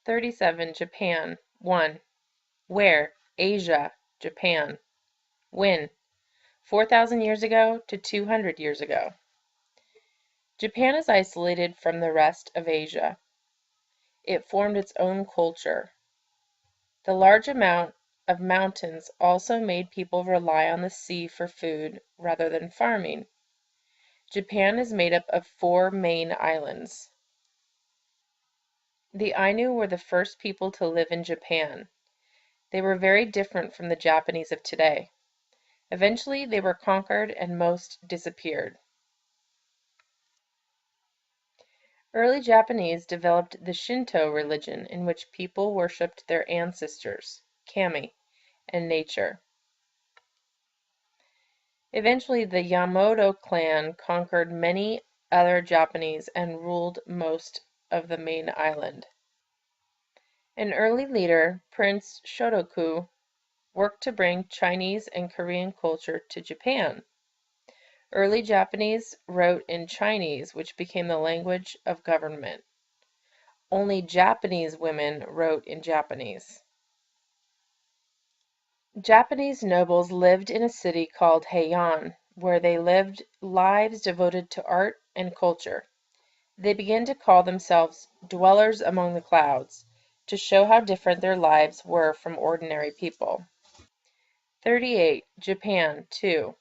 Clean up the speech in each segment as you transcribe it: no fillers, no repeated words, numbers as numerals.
37. Japan. 1. Where? Asia, Japan. When? 4,000 years ago to 200 years ago. Japan is isolated from the rest of Asia. It formed its own culture. The large amount of mountains also made people rely on the sea for food rather than farming. Japan is made up of 4 main islands. The Ainu were the first people to live in Japan. They were very different from the Japanese of today. Eventually, they were conquered and most disappeared. Early Japanese developed the Shinto religion, in which people worshipped their ancestors, kami, and nature. Eventually, the Yamato clan conquered many other Japanese and ruled most of the main island. An early leader, Prince Shotoku, worked to bring Chinese and Korean culture to Japan. Early Japanese wrote in Chinese, which became the language of government. Only Japanese women wrote in Japanese. Japanese nobles lived in a city called Heian, where they lived lives devoted to art and culture. They began to call themselves dwellers among the clouds, to show how different their lives were from ordinary people. 38. Japan. 2.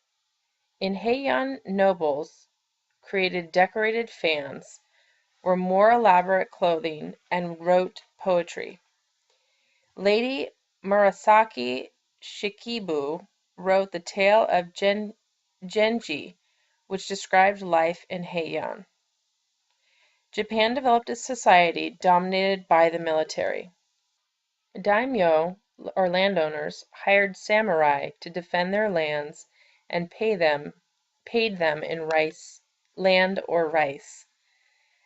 In Heian, nobles created decorated fans, wore more elaborate clothing, and wrote poetry. Lady Murasaki Shikibu wrote the tale of Genji, which described life in Heian. Japan developed a society dominated by the military. Daimyo, or landowners, hired samurai to defend their lands and paid them in land or rice.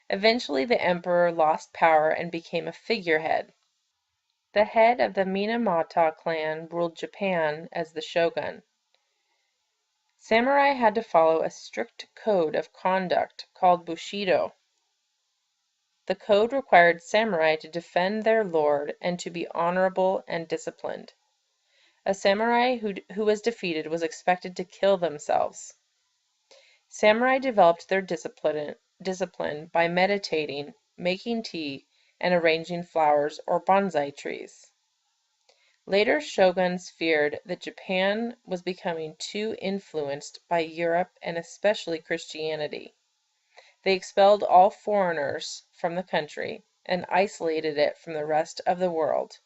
Eventually the emperor lost power and became a figurehead. The head of the Minamoto clan ruled Japan as the shogun. Samurai had to follow a strict code of conduct called Bushido. The code required samurai to defend their lord and to be honorable and disciplined. A samurai who was defeated was expected to kill themselves. Samurai developed their discipline by meditating, making tea, and arranging flowers or bonsai trees. Later shoguns feared that Japan was becoming too influenced by Europe and especially Christianity. They expelled all foreigners from the country and isolated it from the rest of the world.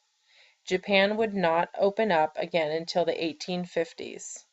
Japan would not open up again until the 1850s.